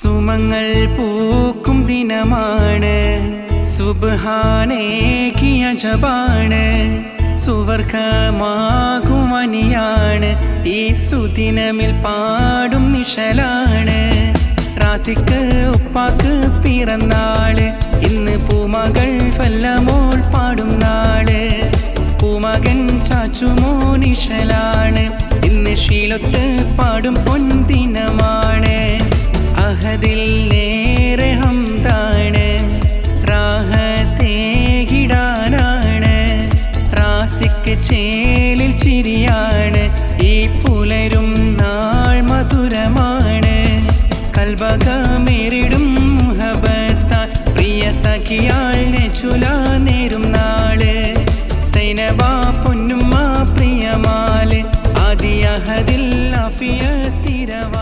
സുമങ്ങൾ പൂക്കും ദിനമാണ്, സുബ്ഹാനേകിയ ജബാണ്, സുവർഗമാകുമനിയാണ് ഈ സുദിനമിൽ പാടും നിശലാണ്. റാസിക്ക് ഉപ്പാക്ക് പിറന്നാള്, ഇന്ന് പൂമകൾ ഫല്ലമോൾ പാടും നാള്. പൂമകൻ ചാച്ചുമോ നിശലാണ്, ഇന്ന് ശീലത്ത് പാടും പൊൻദിനമാണ്. അഹദിൽ നേരെ ഹംദാണ്, റാഹത്തേകിടാനാണ്. റാസിക്ക് ചേലിൽ ചിരിയാണ്, ഈ പുലരും നാൾ മധുരമാണ്. കൽബകമേറിടും മുഹബത്താൽ പ്രിയ സഖിയാൾ നെച്ചുല നേരും നാള്. സൈനബ പൊന്നുമ്മ പ്രിയമാല്, ആദി അഹദിൽ അഫിയ തിരവ.